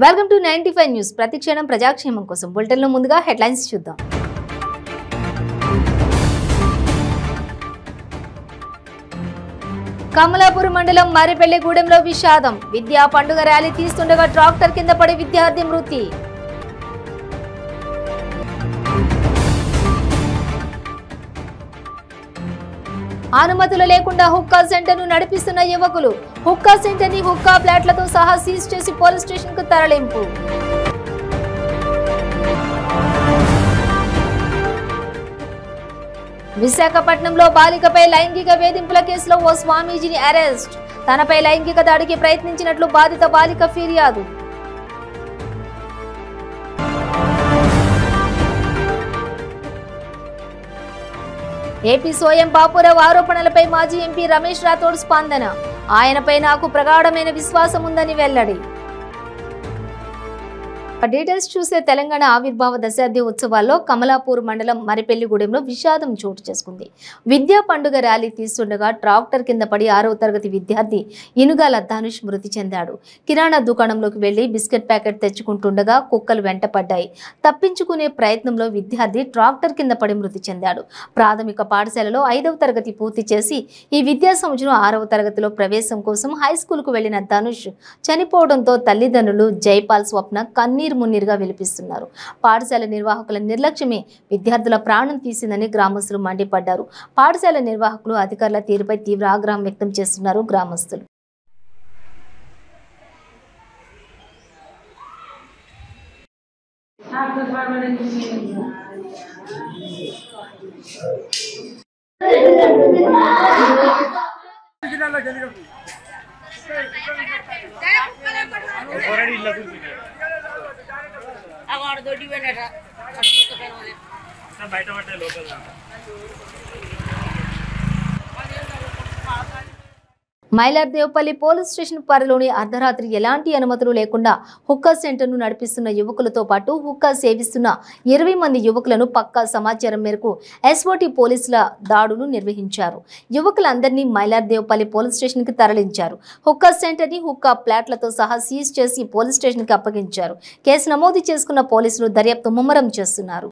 Welcome to 95 news. ప్రతిక్షణం ప్రజాక్షేమం కోసం బులెటిన్లో ముందుగా హెడ్లైన్స్ చూద్దాం. కమలాపూర్ మండలం మరిపెల్లిగూడెంలో విషాదం. విద్యా పండుగ ర్యాలీ తీస్తుండగా ట్రాక్టర్ కింద పడి విద్యార్థి మృతి. అనుమతులు లేకుండా హుక్కా సెంటర్ను నడిపిస్తున్న యువకులు. హుక్కా సెంటర్ ని హుక్కా ప్లాట్లతో సహా సీజ్ చేసి పోలీస్ స్టేషన్ కు తరలింపు. విశాఖపట్నంలో బాలికపై లైంగిక వేధింపుల కేసులో ఓ స్వామీజీని అరెస్ట్. తనపై లైంగిక దాడికి ప్రయత్నించినట్లు బాధిత బాలిక ఫిర్యాదు. ఏపీ సోయం బాపురావు ఆరోపణలపై మాజీ ఎంపీ రమేష్ రాథోడ్ స్పందన. ఆయనపై నాకు ప్రగాఢమైన విశ్వాసం ఉందని వెల్లడి. డీటెయిల్స్ చూసే తెలంగాణ ఆవిర్భావ దశాబ్ది ఉత్సవాల్లో కమలాపూర్ మండలం మరిపెల్లిగూడెంలో విషాదం చోటు చేసుకుంది. విద్యా పండుగ ర్యాలీ తీస్తుండగా ట్రాక్టర్ కింద పడి 6వ తరగతి విద్యార్థి ఇనుగాల ధనుష్ మృతి చెందాడు. కిరాణా దుకాణంలోకి వెళ్లి బిస్కెట్ ప్యాకెట్ తెచ్చుకుంటుండగా కుక్కలు వెంటపడ్డాయి. తప్పించుకునే ప్రయత్నంలో విద్యార్థి ట్రాక్టర్ కింద పడి మృతి చెందాడు. ప్రాథమిక పాఠశాలలో 5వ తరగతి పూర్తి చేసి ఈ విద్యా సంవత్సరం 6వ తరగతిలో ప్రవేశం కోసం హైస్కూల్కు వెళ్లిన ధనుష్ చనిపోవడంతో తల్లిదండ్రులు జైపాల్ స్వప్న కన్నీరు మున్నీరుగా విలిపిస్తున్నారు. పాఠశాల నిర్వాహకుల నిర్లక్ష్యమే విద్యార్థుల ప్రాణం తీసిందని గ్రామస్తులు మండిపడ్డారు. పాఠశాల నిర్వాహకులు అధికారుల తీరుపై తీవ్ర ఆగ్రహం వ్యక్తం చేస్తున్నారు గ్రామస్తులు. మైలార్దేవపల్లి పోలీస్ స్టేషన్ పరిధిలోని అర్ధరాత్రి ఎలాంటి అనుమతులు లేకుండా హుక్కా సెంటర్ను నడిపిస్తున్న యువకులతో పాటు హుక్కా సేవిస్తున్న 20 మంది యువకులను పక్కా సమాచారం మేరకు ఎస్ఓటి పోలీసుల దాడులు నిర్వహించారు. యువకులందరినీ మైలార్దేవపల్లి పోలీస్ స్టేషన్కి తరలించారు. హుక్కా సెంటర్ని హుక్కా ప్లాట్లతో సహా సీజ్ చేసి పోలీస్ స్టేషన్కి అప్పగించారు. కేసు నమోదు చేసుకున్న పోలీసులు దర్యాప్తు ముమ్మరం చేస్తున్నారు.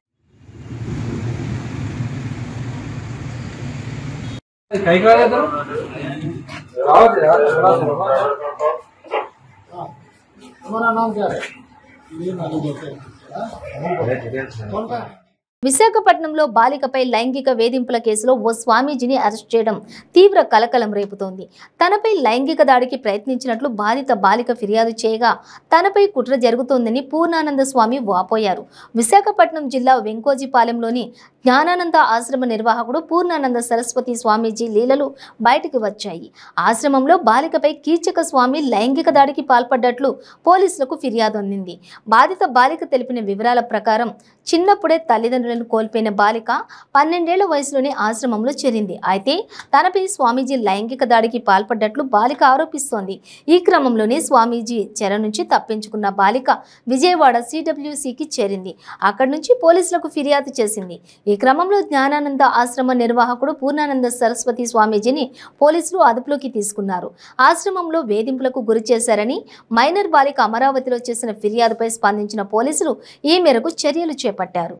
విశాఖపట్నంలో బాలికపై లైంగిక వేధింపుల కేసులో ఓ స్వామీజీని అరెస్ట్ చేయడం తీవ్ర కలకలం రేపుతోంది. తనపై లైంగిక దాడికి ప్రయత్నించినట్లు బాధిత బాలిక ఫిర్యాదు చేయగా తనపై కుట్ర జరుగుతోందని పూర్ణానంద స్వామి వాపోయారు. విశాఖపట్నం జిల్లా వెంకోజీపాలెంలోని జ్ఞానానంద ఆశ్రమ నిర్వాహకుడు పూర్ణానంద సరస్వతి స్వామీజీ లీలలు బయటకు వచ్చాయి. ఆశ్రమంలో బాలికపై కీచక స్వామి లైంగిక దాడికి పాల్పడ్డట్లు పోలీసులకు ఫిర్యాదు అందింది. బాధిత బాలిక తెలిపిన వివరాల ప్రకారం చిన్నప్పుడే తల్లిదండ్రులను కోల్పోయిన బాలిక 12 ఏళ్ల వయసులోనే ఆశ్రమంలో చేరింది. అయితే తనపై స్వామీజీ లైంగిక దాడికి పాల్పడ్డట్లు బాలిక ఆరోపిస్తోంది. ఈ క్రమంలోనే స్వామీజీ చెర నుంచి తప్పించుకున్న బాలిక విజయవాడ సిడబ్ల్యూసికి చేరింది. అక్కడి నుంచి పోలీసులకు ఫిర్యాదు చేసింది. ఈ క్రమంలో జ్ఞానానంద ఆశ్రమ నిర్వాహకుడు పూర్ణానంద సరస్వతి స్వామీజీని పోలీసులు అదుపులోకి తీసుకున్నారు. ఆశ్రమంలో వేధింపులకు గురి చేశారని మైనర్ బాలిక అమరావతిలో చేసిన ఫిర్యాదుపై స్పందించిన పోలీసులు ఈ మేరకు చర్యలు చేపట్టారు.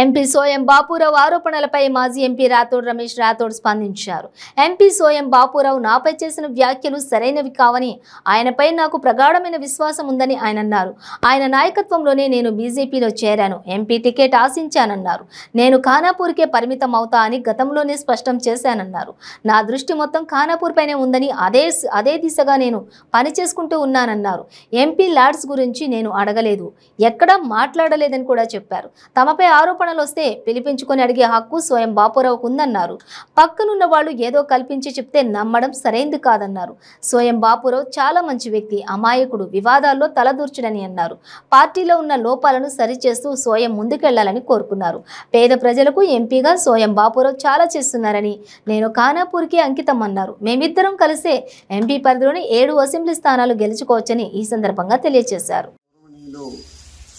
ఎంపీ సోయం బాపురావు ఆరోపణలపై మాజీ ఎంపీ రాథోడ్ రమేష్ రాథోడ్ స్పందించారు. ఎంపీ సోయం బాపురావు నాపై చేసిన వ్యాఖ్యలు సరైనవి కావని, ఆయనపై నాకు ప్రగాఢమైన విశ్వాసం ఉందని ఆయన అన్నారు. ఆయన నాయకత్వంలోనే నేను బీజేపీలో చేరాను. ఎంపీ టికెట్ ఆశించానన్నారు. నేను ఖానాపూర్కే పరిమితం అవుతా అని గతంలోనే స్పష్టం చేశానన్నారు. నా దృష్టి మొత్తం ఖానాపూర్ పైనే ఉందని అదే దిశగా నేను పనిచేసుకుంటూ ఉన్నానన్నారు. ఎంపీ ల్యాడ్స్ గురించి నేను అడగలేదు, ఎక్కడా మాట్లాడలేదని కూడా చెప్పారు. తమపై ఆరోపణలు వస్తే పిలిపించుకొని అడిగే హక్కు సోయం బాపురావుకు ఉందన్నారు. పక్కనున్న వాళ్ళు ఏదో కల్పించి చెప్తే నమ్మడం సరైంది కాదన్నారు. సోయం బాపురావు చాలా మంచి వ్యక్తి, అమాయకుడు, వివాదాల్లో తలదూర్చుడని అన్నారు. పార్టీలో ఉన్న లోపాలను సరిచేస్తూ సోయం ముందుకెళ్లాలని కోరుకున్నారు. పేద ప్రజలకు ఎంపీగా సోయం బాపురావు చాలా చేస్తున్నారని, నేను ఖానాపూర్కి అంకితం అన్నారు. మేమిద్దరం కలిసే ఎంపీ పరిధిలోని 7 అసెంబ్లీ స్థానాలు గెలుచుకోవచ్చని ఈ సందర్భంగా తెలియజేశారు.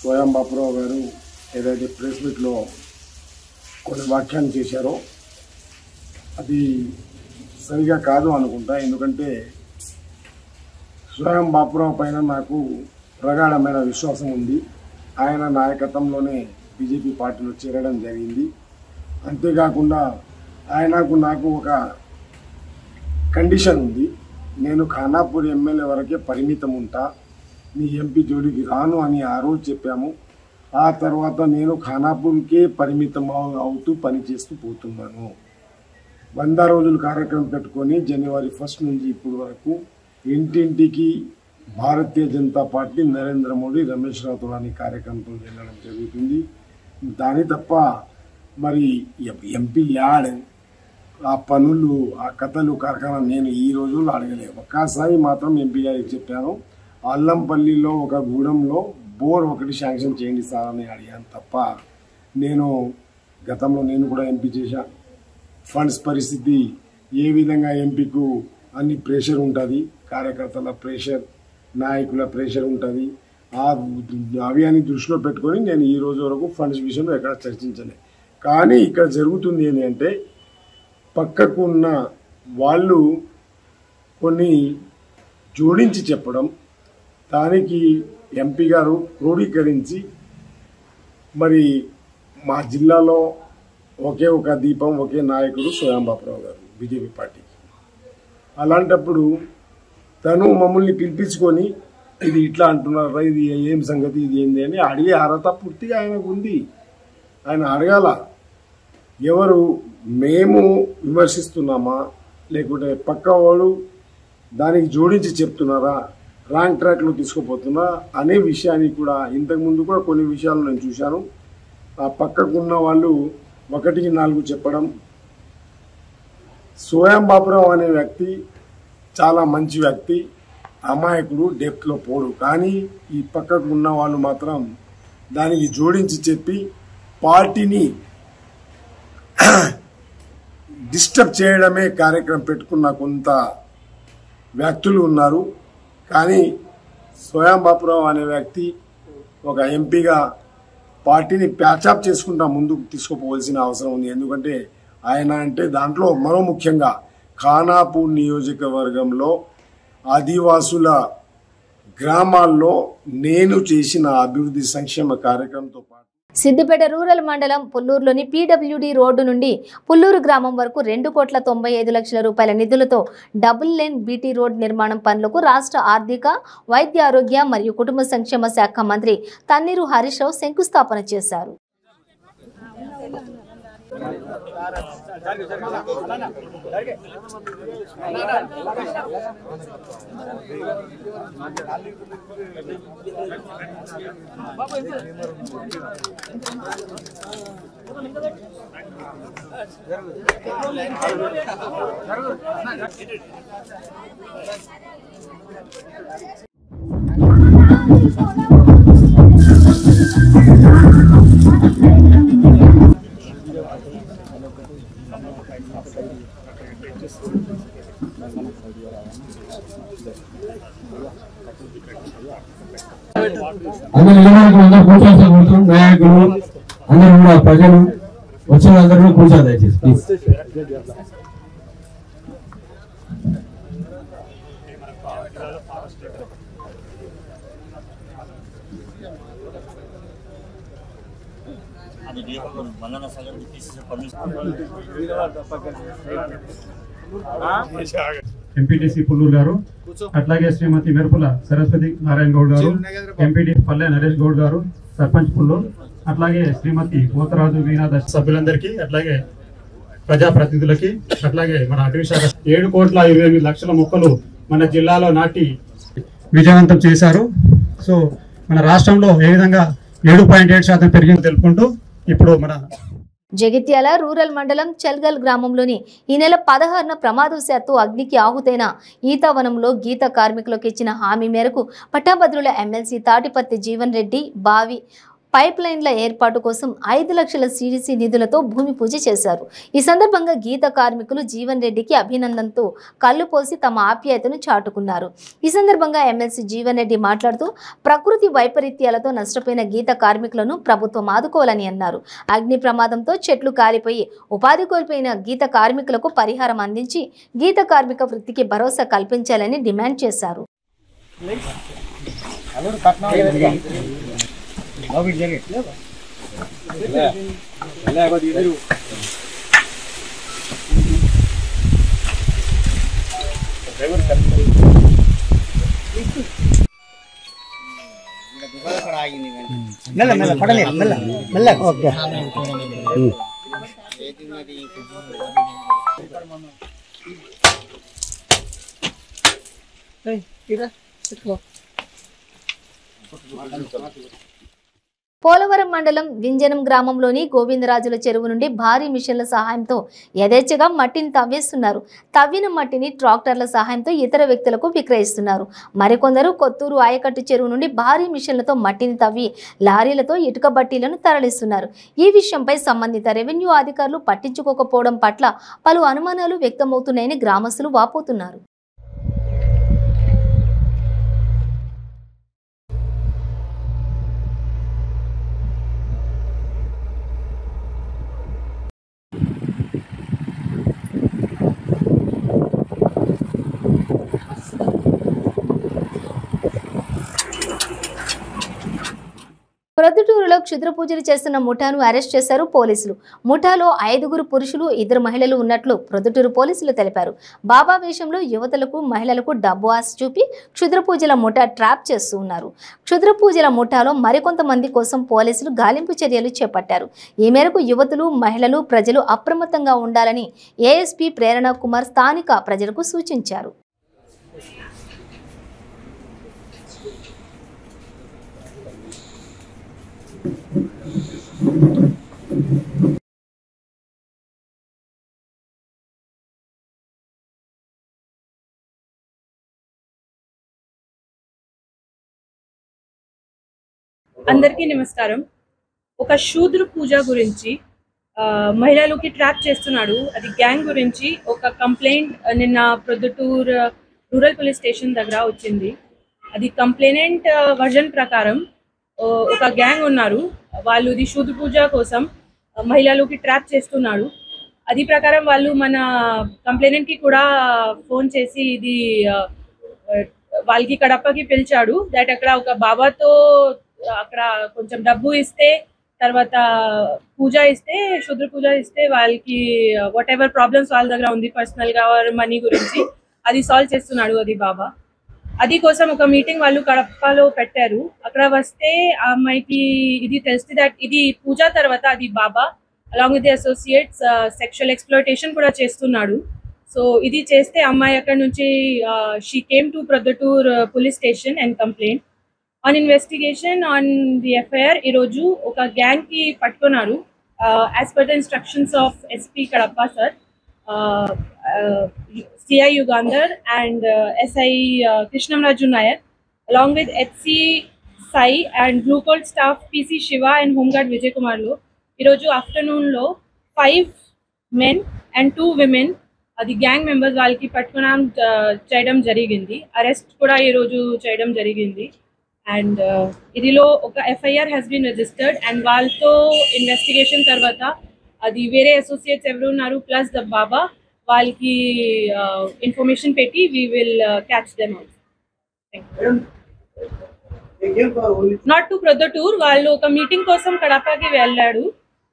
సోయం బాపురావు గారు ఏదైతే ప్రెస్ మీట్లో కొన్ని వ్యాఖ్యానం చేశారో అది సరిగా కాదు అనుకుంటా. ఎందుకంటే సోయం బాపురావు పైన నాకు ప్రగాఢమైన విశ్వాసం ఉంది. ఆయన నాయకత్వంలోనే బీజేపీ పార్టీలో చేరడం జరిగింది. అంతేకాకుండా నాకు ఒక కండిషన్ ఉంది. నేను ఖానాపూర్ ఎమ్మెల్యే వరకే పరిమితం ఉంటా, నీ ఎంపీ జోడికి రాను అని ఆ రోజు చెప్పాము. ఆ తర్వాత నేను ఖానాపూర్కే పరిమితం అవుతూ పనిచేస్తూ పోతున్నాను. 100 రోజుల కార్యక్రమం పెట్టుకొని జనవరి 1 నుంచి ఇప్పుడు వరకు ఇంటింటికి భారతీయ జనతా పార్టీ నరేంద్ర మోడీ రమేష్ రాథోడ్ అనే కార్యక్రమంతో వెళ్ళడం జరుగుతుంది. దాని తప్ప మరి ఎంపీ యాడ్ ఆ పనులు ఆ కథలు కార్ఖానా నేను ఈ రోజుల్లో అడగలేదు. ఒక్కసారి మాత్రం ఎంపీ గారికి చెప్పాను, అల్లంపల్లిలో ఒక గూడెంలో బోర్ ఒకటి శాంక్షన్ చేయండి సార్ అని అడిగాను తప్ప, నేను గతంలో నేను కూడా ఎంపీ చేశాను. ఫండ్స్ పరిస్థితి ఏ విధంగా ఎంపీకు అన్ని ప్రెషర్ ఉంటుంది, కార్యకర్తల ప్రెషర్, నాయకుల ప్రెషర్ ఉంటుంది. అవి అని దృష్టిలో పెట్టుకొని నేను ఈ రోజు వరకు ఫండ్స్ విషయంలో ఎక్కడ చర్చించలేదు. కానీ ఇక్కడ జరుగుతుంది ఏంటంటే పక్కకు ఉన్న వాళ్ళు కొన్ని జోడించి చెప్పడం, దానికి ఎంపీ గారు క్రోడీకరించి మరి మా జిల్లాలో ఒకే ఒక దీపం, ఒకే నాయకుడు సోయం బాపురావు గారు బీజేపీ పార్టీకి. అలాంటప్పుడు తను మమ్మల్ని పిలిపించుకొని ఇది ఇట్లా అంటున్నారా, ఇది ఏం సంగతి, ఇది ఏంది అని అడిగే అర్హత పూర్తిగా ఆయనకు ఉంది. ఆయన అడగాల, ఎవరు మేము విమర్శిస్తున్నామా లేకుంటే పక్క వాళ్ళు దానికి జోడించి చెప్తున్నారా, రాంగ్ ట్రాక్లో తీసుకుపోతున్నా అనే విషయాన్ని కూడా ఇంతకుముందు కూడా కొన్ని విషయాలు నేను చూశాను. ఆ పక్కకున్న వాళ్ళు 1-4 చెప్పడం. సోయం బాపురావు అనే వ్యక్తి చాలా మంచి వ్యక్తి, అమాయకుడు, డెప్త్లో పోడు. కానీ ఈ పక్కకు ఉన్న వాళ్ళు మాత్రం దానికి జోడించి చెప్పి పార్టీని డిస్టర్బ్ చేయడమే కార్యక్రమం పెట్టుకున్న కొంత వ్యక్తులు ఉన్నారు. కానీ సోయం బాపురావు అనే వ్యక్తి ఒక ఎంపీగా పార్టీని ప్యాచప్ చేసుకుంటా ముందుకు తీసుకుపోవాల్సిన అవసరం ఉంది. ఎందుకంటే ఆయన అంటే దాంట్లో మరో ముఖ్యంగా ఖానాపూర్ నియోజకవర్గంలో ఆదివాసుల గ్రామాల్లో నేను చేసిన అభివృద్ధి సంక్షేమ కార్యక్రమంతో పాటు సిద్దిపేట రూరల్ మండలం పుల్లూరులోని పీడబ్ల్యూడీ రోడ్డు నుండి పుల్లూరు గ్రామం వరకు 2,95,00,000 రూపాయల నిధులతో డబుల్ లేన్ బీటీ రోడ్ నిర్మాణం పనులకు రాష్ట్ర ఆర్థిక, వైద్య ఆరోగ్య మరియు కుటుంబ సంక్షేమ శాఖ మంత్రి తన్నీరు హరీష్ రావు శంకుస్థాపన చేశారు. అందరూ కూర్చోవచ్చు, నాయకులు అందరూ కూడా ప్రజలు వచ్చిన అందరూ కూర్చోాలి దయచేసి ప్లీజ్. ఎంపీటీసీ పుల్లూరు గారు, అట్లాగే శ్రీమతి మెరుపుల సరస్వతి నారాయణ గౌడ్ గారు, ఎంపీటీ పల్లె నరేష్ గౌడ్ గారు, సర్పంచ్ పుల్లూరు, అట్లాగే శ్రీమతి పోతరాజు వీణాద సభ్యులందరికీ, అట్లాగే ప్రజాప్రతినిధులకి, అట్లాగే మన అటవీ శాఖ 7,28,00,000 మొక్కలు మన జిల్లాలో నాటి విజయవంతం చేశారు. సో మన రాష్ట్రంలో ఏ విధంగా 7.7% పెరిగిందో తెలుపుకుంటూ ఇప్పుడు మన జగిత్యాల రూరల్ మండలం చల్గల్ గ్రామంలోని ఈ నెల 16న ప్రమాదవశాత్తు అగ్నికి ఆహుతైన ఈతవనంలో గీత కార్మికులకు ఇచ్చిన హామీ మేరకు పట్టాభద్రుల ఎమ్మెల్సీ తాటిపత్తి జీవన్ రెడ్డి బావి పైప్ లైన్ల ఏర్పాటు కోసం 5 లక్షల సిడిసి నిధులతో భూమి పూజ చేశారు. ఈ సందర్భంగా గీత కార్మికులు జీవన్ రెడ్డికి అభినందనతో కళ్ళు పోసి తమ ఆప్యాయతను చాటుకున్నారు. ఈ సందర్భంగా ఎమ్మెల్సీ జీవన్ రెడ్డి మాట్లాడుతూ ప్రకృతి వైపరీత్యాలతో నష్టపోయిన గీత కార్మికులను ప్రభుత్వం ఆదుకోవాలని అన్నారు. అగ్ని ప్రమాదంతో చెట్లు కాలిపోయి ఉపాధి కోల్పోయిన గీత కార్మికులకు పరిహారం అందించి గీత కార్మిక వృత్తికి భరోసా కల్పించాలని డిమాండ్ చేశారు. పోలవరం మండలం వింజనం గ్రామంలోని గోవిందరాజుల చెరువు నుండి భారీ మిషన్ల సహాయంతో యథేచ్ఛగా మట్టిని తవ్వేస్తున్నారు. తవ్విన మట్టిని ట్రాక్టర్ల సహాయంతో ఇతర వ్యక్తులకు విక్రయిస్తున్నారు. మరికొందరు కొత్తూరు ఆయకట్టు చెరువు నుండి భారీ మిషన్లతో మట్టిని తవ్వి లారీలతో ఇటుక బట్టీలను తరలిస్తున్నారు. ఈ విషయంపై సంబంధిత రెవెన్యూ అధికారులు పట్టించుకోకపోవడం పట్ల పలు అనుమానాలు వ్యక్తమవుతున్నాయని గ్రామస్తులు వాపోతున్నారు. ప్రొద్దుటూరులో క్షుద్ర పూజలు చేస్తున్న ముఠాను అరెస్ట్ చేశారు పోలీసులు. ముఠాలో 5 పురుషులు 2 మహిళలు ఉన్నట్లు ప్రొద్దుటూరు పోలీసులు తెలిపారు. బాబా వేషంలో యువతలకు మహిళలకు డబ్బు ఆశ చూపి క్షుద్ర పూజల ముఠా ట్రాప్ చేస్తూ ఉన్నారు. క్షుద్ర పూజల ముఠాలో మరికొంతమంది కోసం పోలీసులు గాలింపు చర్యలు చేపట్టారు. ఈ మేరకు యువతులు మహిళలు ప్రజలు అప్రమత్తంగా ఉండాలని ఏఎస్పీ ప్రేరణ కుమార్ స్థానిక ప్రజలకు సూచించారు. అందరికీ నమస్కారం. ఒక శూద్ర పూజ గురించి మహిళలకి ట్రాప్ చేస్తున్నాడు. అది గ్యాంగ్ గురించి ఒక కంప్లైంట్ నిన్న ప్రొద్దుటూర్ రూరల్ పోలీస్ స్టేషన్ దగ్గర వచ్చింది. అది కంప్లైనెంట్ వర్జన్ ప్రకారం ఒక గ్యాంగ్ ఉన్నారు. వాళ్ళు ఇది శూద్ర పూజ కోసం మహిళలకి ట్రాప్ చేస్తున్నాడు. అది ప్రకారం వాళ్ళు మన కంప్లైనెంట్కి కూడా ఫోన్ చేసి ఇది వాళ్ళకి కడపకి పిలిచాడు. దట్ అక్కడ ఒక బాబాతో అక్కడ కొంచెం డబ్బు ఇస్తే తర్వాత పూజ ఇస్తే శుద్ర పూజ ఇస్తే వాళ్ళకి వాట్ ఎవర్ ప్రాబ్లమ్స్ వాళ్ళ దగ్గర ఉంది పర్సనల్గా మనీ గురించి అది సాల్వ్ చేస్తున్నాడు అది బాబా. అది కోసం ఒక మీటింగ్ వాళ్ళు కడపలో పెట్టారు. అక్కడ వస్తే ఆ అమ్మాయికి ఇది తెలిస్తే దట్ ఇది పూజ తర్వాత అది బాబా along with the associates sexual exploitation కూడా చేస్తున్నాడు. సో ఇది చేస్తే అమ్మాయి అక్కడ నుంచి she came to Proddatur police station and complaint. On investigation on the FIR ఈరోజు ఒక గ్యాంగ్కి పట్టుకున్నారు. As per the instructions of SP Kadapa sir, CI Ugandar and SI Krishnamraju Nair along with HC Sai and Blue Coat staff PC Shiva and Homeguard Vijay Kumar lo ఈరోజు afternoon లో 5 men and 2 women అది gang members వాళ్ళకి పట్టుకోవడం చేయడం జరిగింది. Arrest కూడా ఈరోజు చేయడం జరిగింది. అండ్ ఇదిలో ఒక FIR has been registered and వాళ్ళతో ఇన్వెస్టిగేషన్ తర్వాత అది వేరే అసోసియేట్స్ ఎవరు ఉన్నారు ప్లస్ ద బాబా వాళ్ళకి ఇన్ఫర్మేషన్ పెట్టి we will catch them out. Not to Proddatur, వాళ్ళు ఒక మీటింగ్ కోసం కడపకి వెళ్ళాడు.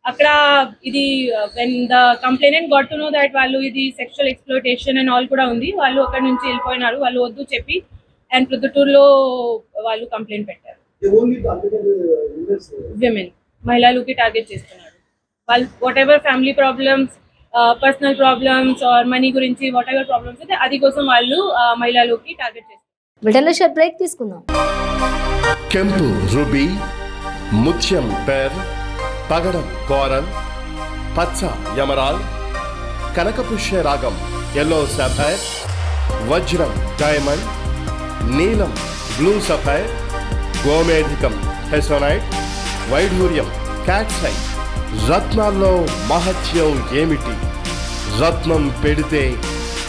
అక్కడ ఇది when the complainant got to know that వాళ్ళు ఇది సెక్షువల్ ఎక్స్ప్లోయిటేషన్ అండ్ ఆల్ కూడా ఉంది, వాళ్ళు అక్కడ నుంచి వెళ్ళిపోయినారు. వాళ్ళు వద్దు చెప్పి అండ్ ప్రొద్దుటూరులో వాళ్ళు కంప్లైంట్ పెట్టారు. విమెన్ మహిళలకి టార్గెట్ చేస్తున్నారు. వాళ్ళు whatever family problems, personal problems or money గురించి వాట్ ఎవర్ ప్రాబ్లమ్స్ అయితే అది కోసం వాళ్ళు మహిళలకి టార్గెట్ చేస్తారు. విడల్లో షార్ట్ బ్రేక్ తీసుకుందాం. ಕೆಂಪು ರುಬಿ, ಮುತ್ಯಂ ಪೇರ್, పగడం కోరల్, పచ్చ యమరాల్, కనకపుష్య రాగం ఎల్లో సఫైర్, వజ్రం డైమండ్, నీలం బ్లూ సఫైర్, గోమేధికం హెసోనైట్, వైఢూర్యం క్యాట్సైట్. రత్నాల్లో మహత్యం ఏమిటి? రత్నం పెడితే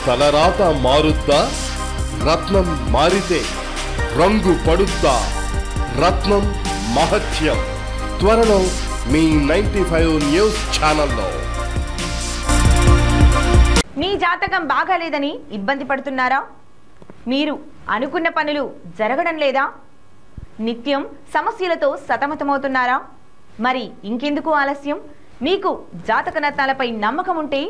తలరాత మారుద్దా? రత్నం మారితే రంగు పడుద్దా? రత్నం మహత్యం త్వరలో మీ 95 న్యూస్ ఛానల్లో. మీ జాతకం బాగాలేదని ఇబ్బంది పడుతున్నారా? మీరు అనుకున్న పనులు జరగడం లేదా? నిత్యం సమస్యలతో సతమతమవుతున్నారా? మరి ఇంకెందుకు ఆలస్యం? మీకు జాతక రత్నాలపై నమ్మకం ఉంటే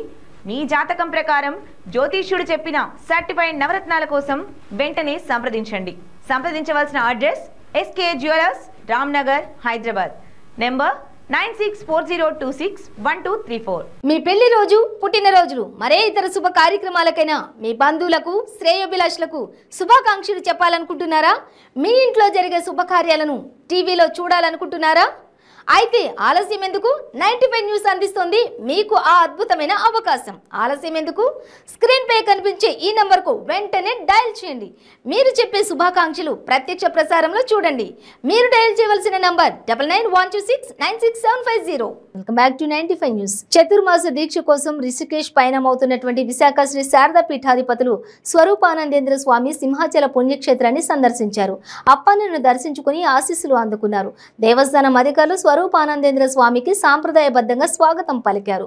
మీ జాతకం ప్రకారం జ్యోతిష్యుడు చెప్పిన సర్టిఫైడ్ నవరత్నాల కోసం వెంటనే సంప్రదించండి. సంప్రదించవలసిన address SK jewellers, Ramnagar, Hyderabad. Number 9640261234. మీ పెళ్లి రోజు, పుట్టినరోజులు, మరే ఇతర శుభ కార్యక్రమాలకైనా మీ బంధువులకు, శ్రేయోభిలాషులకు శుభాకాంక్షలు చెప్పాలనుకుంటున్నారా? మీ ఇంట్లో జరిగే శుభకార్యాలను టీవీలో చూడాలనుకుంటున్నారా? అయితే ఆలస్యం ఎందుకు? 95 న్యూస్ అందిస్తుంది మీకు ఆ అద్భుతమైన అవకాశం. ఆలస్యం ఎందుకు? స్క్రీన్ పై కనిపించే ఈ నంబర్కు వెంటనే డయల్ చేయండి. మీరు చెప్పే శుభాకాంక్షలు ప్రత్యక్ష ప్రసారంలో చూడండి. మీరు డయల్ చేయవలసిన number 9912696750. Welcome back to 95 news. చతుర్మాస దీక్ష కోసం రిషికేశ్ పయనమవుతున్నటువంటి విశాఖ శ్రీ శారదా పీఠాధిపతులు స్వరూపానందేంద్ర స్వామి సింహాచల పుణ్యక్షేత్రాన్ని సందర్శించారు. అప్పన్నను దర్శించుకుని ఆశీస్సులు అందుకున్నారు. దేవస్థానం అధికారులు స్వరూపానందేంద్ర స్వామికి సాంప్రదాయబద్ధంగా స్వాగతం పలికారు.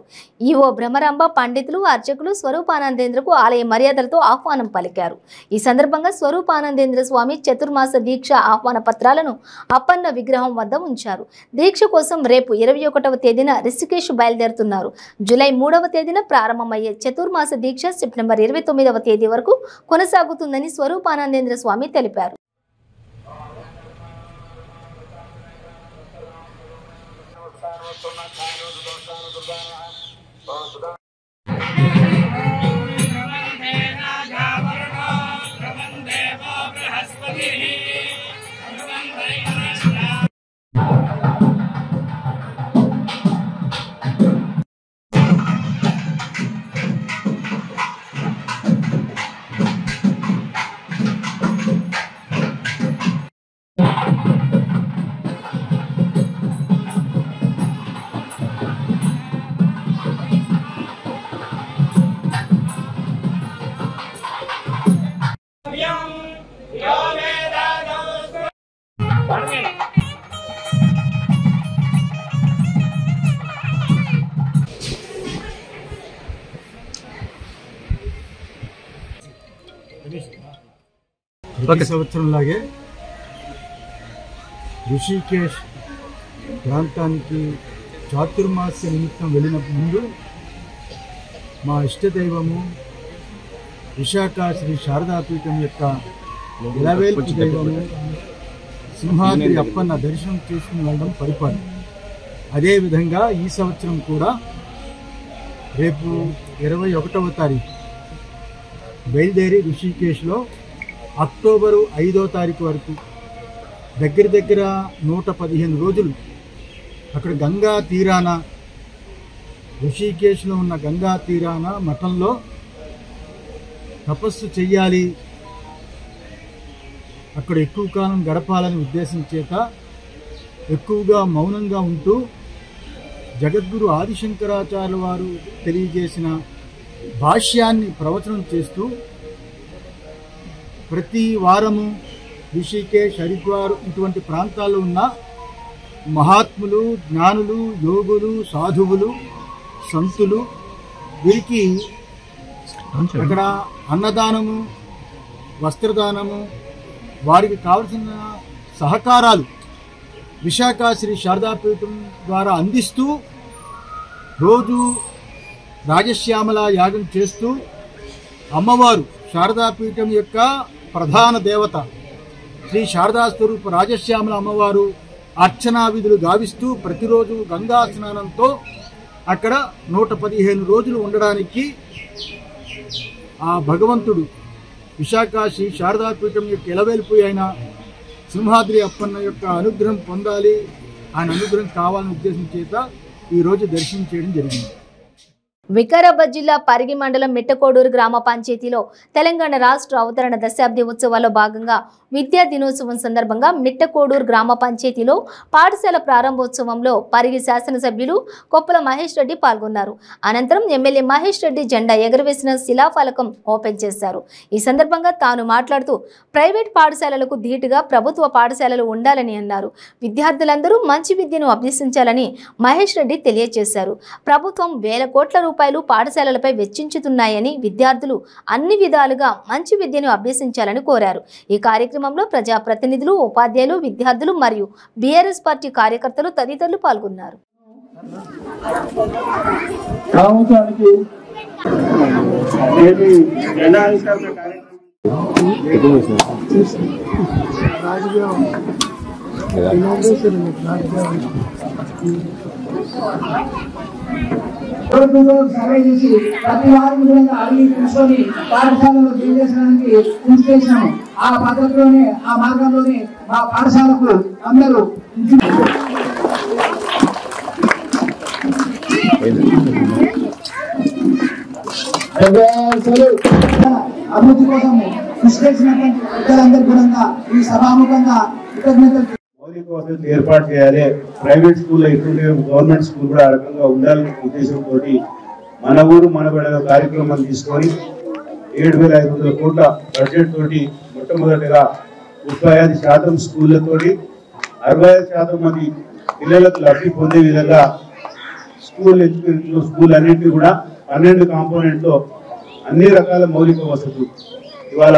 ఈవో భ్రమరాంబ, పండితులు, అర్చకులు స్వరూపానందేంద్రకు ఆలయ మర్యాదలతో ఆహ్వానం పలికారు. ఈ సందర్భంగా స్వరూపానందేంద్ర స్వామి చతుర్మాస దీక్ష ఆహ్వాన పత్రాలను అప్పన్న విగ్రహం వద్ద ఉంచారు. దీక్ష కోసం రేపు 21వ తేదీన రిషికేశ్ బయలుదేరుతున్నారు. జూలై 3వ తేదీన ప్రారంభమయ్యే చతుర్మాస దీక్ష సెప్టెంబర్ 29వ తేదీ వరకు కొనసాగుతుందని స్వరూపానందేంద్ర స్వామి తెలిపారు. ప్రతి సంవత్సరంలాగే ఋషికేశ్ ప్రాంతానికి చాతుర్మాస్య నిమిత్తం వెళ్ళిన ముందు మా ఇష్టదైవము విశాఖ శ్రీ శారదాపీఠం యొక్క ఇలవేల్పు దైవము సింహాద్రి అప్పన్న దర్శనం చేసుకుని వెళ్ళడం పరిపాలన. అదేవిధంగా ఈ సంవత్సరం కూడా రేపు 21వ తారీఖు బయలుదేరి ఋషికేశ్లో అక్టోబరు 5వ తారీఖు వరకు దగ్గర 115 రోజులు అక్కడ గంగా తీరాన, ఋషికేశ్లో ఉన్న గంగా తీరాన మఠంలో తపస్సు చెయ్యాలి, అక్కడ ఎక్కువ కాలం గడపాలని ఉద్దేశం చేత ఎక్కువగా మౌనంగా ఉంటూ జగద్గురు ఆదిశంకరాచార్యుల వారు తెలియజేసిన భాష్యాన్ని ప్రవచనం చేస్తూ ప్రతి వారము ఋషికేశ్, హరిద్వార్ ఇటువంటి ప్రాంతాల్లో ఉన్న మహాత్ములు, జ్ఞానులు, యోగులు, సాధువులు, సంతులు వీరికి అక్కడ అన్నదానము, వస్త్రదానము, వారికి కావలసిన సహకారాలు విశాఖ శ్రీ శారదాపీఠం ద్వారా అందిస్తూ రోజు రాజశ్యామల యాగం చేస్తూ అమ్మవారు శారదాపీఠం యొక్క ప్రధాన దేవత శ్రీ శారదా స్వరూప రాజశ్యామల అమ్మవారు అర్చనా విధులు గావిస్తూ ప్రతిరోజు గంగా స్నానంతో అక్కడ 115 రోజులు ఉండడానికి ఆ భగవంతుడు విశాఖ శ్రీ శారదాపీఠం యొక్క ఎలవేల్పు అయిన సింహాద్రి అప్పన్న యొక్క అనుగ్రహం పొందాలి, ఆయన అనుగ్రహం కావాలనే ఉద్దేశం చేత ఈరోజు దర్శనం చేయడం జరిగింది. వికారాబాద్ జిల్లా పరిగి మండలం మిట్టకోడూరు గ్రామ పంచాయతీలో తెలంగాణ రాష్ట్ర అవతరణ దశాబ్ది ఉత్సవాల్లో భాగంగా విద్యా దినోత్సవం సందర్భంగా మిట్టకోడూరు గ్రామ పంచాయతీలో పాఠశాల ప్రారంభోత్సవంలో పరిగి శాసనసభ్యులు కొప్పుల మహేష్ రెడ్డి పాల్గొన్నారు. అనంతరం ఎమ్మెల్యే మహేష్ రెడ్డి జెండా ఎగురవేసిన శిలాఫలకం ఓపెన్ చేశారు. ఈ సందర్భంగా తాను మాట్లాడుతూ ప్రైవేట్ పాఠశాలలకు ధీటుగా ప్రభుత్వ పాఠశాలలు ఉండాలని అన్నారు. విద్యార్థులందరూ మంచి విద్యను అభ్యసించాలని మహేష్ రెడ్డి తెలియజేశారు. ప్రభుత్వం వేల కోట్ల రూపాయలు పాఠశాలలపై వెచ్చించుతున్నాయని విద్యార్థులు అన్ని విధాలుగా మంచి విద్యను అభ్యసించాలని కోరారు. ఈ కార్యక్రమంలో ప్రజాప్రతినిధులు, ఉపాధ్యాయులు, విద్యార్థులు మరియు బీఆర్ఎస్ పార్టీ కార్యకర్తలు తదితరులు పాల్గొన్నారు. సర్వే చేసి ప్రతి వారం విధంగా అడిగి కూర్చొని పాఠశాలలో చేసేసడానికి కృషి చేసినాము. ఆ పద్ధతిలోనే ఆ మార్గంలోనే మా పాఠశాలకు అందరూ అభివృద్ధి కోసం కృషి చేసినటువంటి పెద్దలందరికీ కూడా ఈ సభాముఖంగా కృతజ్ఞతలు. మౌలిక వసతులు ఏర్పాటు చేయాలి, ప్రైవేట్ స్కూల్లో ఎటువంటి గవర్నమెంట్ స్కూల్ కూడా ఆ రకంగా ఉండాలనే ఉద్దేశంతో మన ఊరు మన బడుల కార్యక్రమాన్ని తీసుకొని 7,500 కోట్ల బడ్జెట్ తోటి మొట్టమొదటిగా 35% స్కూళ్లతోటి 65% మంది పిల్లలకు లబ్ధి పొందే విధంగా స్కూల్ అన్నింటినీ కూడా 12 కాంపోనెంట్లో అన్ని రకాల మౌలిక వసతులు, ఇవాళ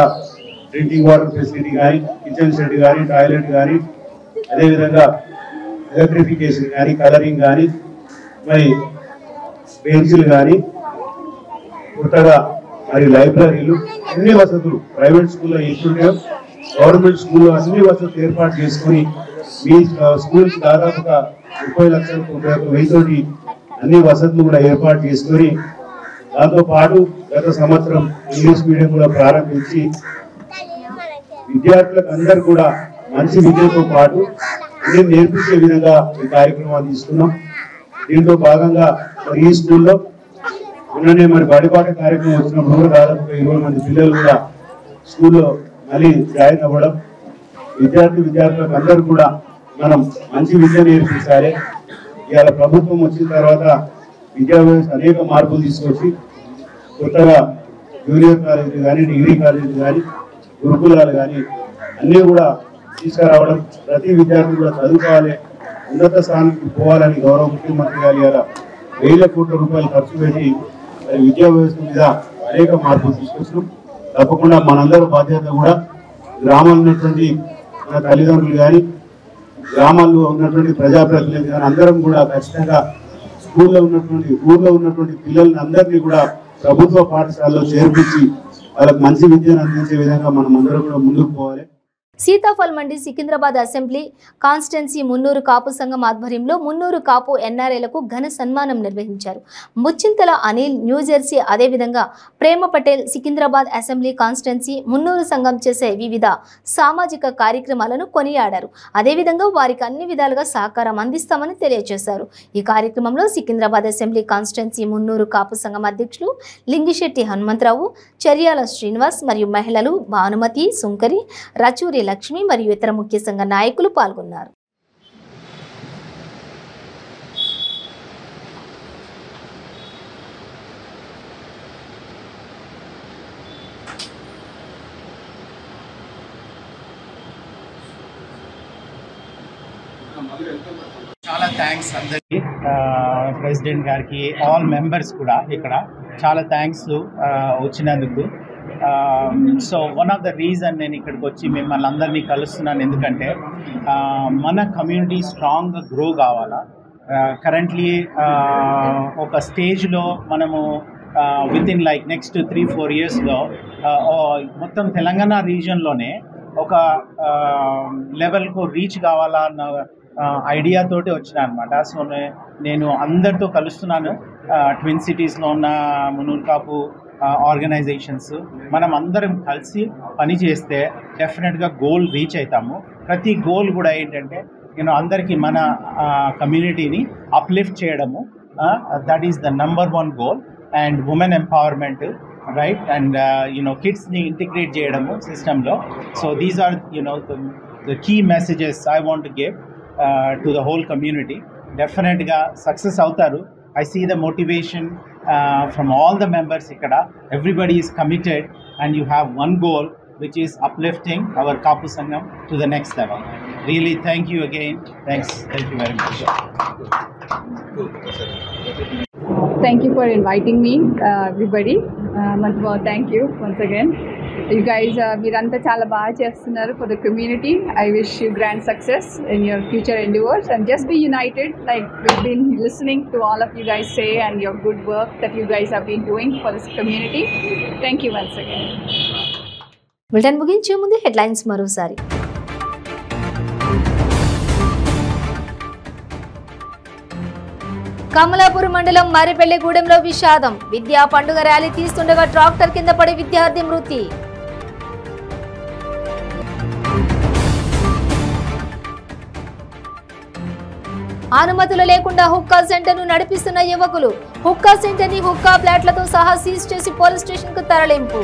డ్రింకింగ్ వాటర్ ఫెసిలిటీ కానీ, కిచెన్ సెట్ కానీ, టాయిలెట్ కానీ, అదేవిధంగా ఎలక్ట్రిఫికేషన్ కానీ, కలరింగ్ కానీ, మరి బెంచ్లు కానీ, కొత్తగా మరి లైబ్రరీలు, అన్ని వసతులు ప్రైవేట్ స్కూల్లో ఎట్లుంటాయో గవర్నమెంట్ స్కూల్లో అన్ని వసతులు ఏర్పాటు చేసుకుని మీ స్కూల్కి దాదాపుగా 30,91,000 అన్ని వసతులు కూడా ఏర్పాటు చేసుకొని దాంతోపాటు గత సంవత్సరం ఇంగ్లీష్ మీడియం కూడా ప్రారంభించి విద్యార్థులకు అందరూ కూడా మంచి విద్యతో పాటు అన్ని నేర్పించే విధంగా ఈ కార్యక్రమాన్ని తీసుకున్నాం. దీంతో భాగంగా మరి ఈ స్కూల్లో ఉన్ననే మరి బడిపాట కార్యక్రమం వచ్చినప్పుడు కూడా దాదాపుగా 20 మంది పిల్లలు కూడా స్కూల్లో మళ్ళీ జాయిన్ అవ్వడం, విద్యార్థులకు అందరూ కూడా మనం మంచి విద్య నేర్పించాలి. ఇవాళ ప్రభుత్వం వచ్చిన తర్వాత విద్యా వ్యవస్థ అనేక మార్పులు తీసుకొచ్చి కొత్తగా జూనియర్ కాలేజీలు కానీ, డిగ్రీ కాలేజీలు కానీ, గురుకులాలు కానీ అన్నీ కూడా తీసుకురావడం, ప్రతి విద్యార్థి కూడా చదువుకోవాలి, ఉన్నత స్థానానికి పోవాలని గౌరవ ముఖ్యమంత్రి గారు ఇలా 1,000 కోట్ల రూపాయలు ఖర్చు పెట్టి విద్యా వ్యవస్థ మీద అనేక మార్పులు తీసుకొచ్చినాం. తప్పకుండా మనందరూ బాధ్యత కూడా గ్రామాల్లో ఉన్నటువంటి మన తల్లిదండ్రులు కానీ, గ్రామాల్లో ఉన్నటువంటి ప్రజాప్రతినిధులు కానీ అందరం కూడా ఖచ్చితంగా ఊర్లో ఉన్నటువంటి పిల్లల్ని అందరినీ కూడా ప్రభుత్వ పాఠశాలలో చేర్పించి వాళ్ళకి మంచి విద్యను అందించే విధంగా మనం అందరం కూడా ముందుకు పోవాలి. సీతాఫల్ మండి సికింద్రాబాద్ అసెంబ్లీ కాన్స్టిట్యున్సీ మున్నూరు కాపు సంఘం ఆధ్వర్యంలో మున్నూరు కాపు ఎన్ఆర్ఐలకు ఘన సన్మానం నిర్వహించారు. ముచ్చింతల అనిల్, న్యూజెర్సీ, అదేవిధంగా ప్రేమ పటేల్ సికింద్రాబాద్ అసెంబ్లీ కాన్స్టిట్యున్సీ మున్నూరు సంఘం చేసే వివిధ సామాజిక కార్యక్రమాలను కొనియాడారు. అదేవిధంగా వారికి అన్ని విధాలుగా సహకారం అందిస్తామని తెలియజేశారు. ఈ కార్యక్రమంలో సికింద్రాబాద్ అసెంబ్లీ కాన్స్టిట్యున్సీ మున్నూరు కాపు సంఘం అధ్యక్షులు లింగిశెట్టి హనుమంతరావు, చర్యాల శ్రీనివాస్ మరియు మహిళలు భానుమతి, సుంకరి, రచూరి లక్ష్మి మరియు ఇతర ముఖ్య సంఘ నాయకులు పాల్గొన్నారు. చాలా థ్యాంక్స్ అందరికీ, ప్రెసిడెంట్ గారికి, ఆల్ మెంబర్స్ కూడా ఇక్కడ చాలా థ్యాంక్స్ వచ్చినందుకు. So one of the reason నేను ఇక్కడికి వచ్చి మిమ్మల్ని అందరినీ కలుస్తున్నాను ఎందుకంటే మన కమ్యూనిటీ స్ట్రాంగ్గా గ్రో కావాలా, కరెంట్లీ ఒక స్టేజ్లో మనము విత్ ఇన్ లైక్ నెక్స్ట్ 3-4 ఇయర్స్లో మొత్తం తెలంగాణ రీజియన్లోనే ఒక లెవెల్కు రీచ్ కావాలా అన్న ఐడియాతోటి వచ్చిన అనమాట. సో నేను అందరితో కలుస్తున్నాను, ట్విన్ సిటీస్లో ఉన్న మునూర్కాపు ఆర్గనైజేషన్స్, మనం అందరం కలిసి పని చేస్తే డెఫినెట్గా గోల్ రీచ్ అవుతాము. ప్రతి గోల్ కూడా ఏంటంటే అందరికీ మన కమ్యూనిటీని అప్లిఫ్ట్ చేయడము, that is the number 1 goal. And women empowerment, right, and కిడ్స్ని ఇంటిగ్రేట్ చేయడము సిస్టంలో. So these are the key messages I want to give to the whole community. డెఫినెట్గా సక్సెస్ అవుతారు. I see the motivation from all the members ikkada. Everybody is committed and you have one goal, which is uplifting our Kapu Sangam to the next level. Really, thank you again. Thank you very much. Thank you for inviting me, everybody. Manthwa, thank you once again. You guys, meeranta chala baga chestunaru for the community. I wish you grand success in your future endeavors and just be united, like we've been listening to all of you guys say, and your good work that you guys have been doing for this community. Thank you once again. Bulletin ముగించే ముందు headlines మరోసారి. కమలాపూర్ మండలం మరిపెల్లిగూడెంలో విషాదం. విద్యా పండుగ rally తీస్తుండగా tractor కింద పడి విద్యార్థి మృతి. అనుమతులు లేకుండా హుక్కా సెంటర్ ను నడిపిస్తున్న యువకులు. హుక్కా సెంటర్ ని హుక్కా ప్లాట్లతో సహా సీజ్ చేసి పోలీస్ స్టేషన్ కు తరలింపు.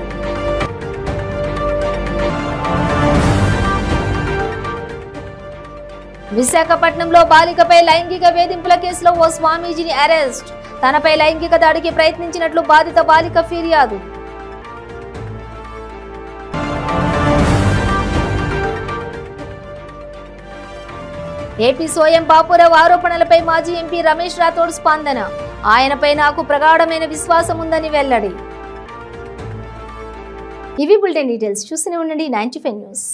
విశాఖపట్నంలో బాలికపై లైంగిక వేధింపుల కేసులో ఓ స్వామీజీని అరెస్ట్. తనపై లైంగిక దాడికి ప్రయత్నించినట్లు బాధిత బాలిక ఫిర్యాదు. ఏపీ సోయం బాపురావు ఆరోపణలపై మాజీ ఎంపీ రమేష్ రాథోడ్ స్పందన. ఆయనపై నాకు ప్రగాఢమైన విశ్వాసం ఉందని వెల్లడి. ఇవి బులెటిన్ డీటెయిల్స్. చూస్తూనే ఉండండి 95 న్యూస్.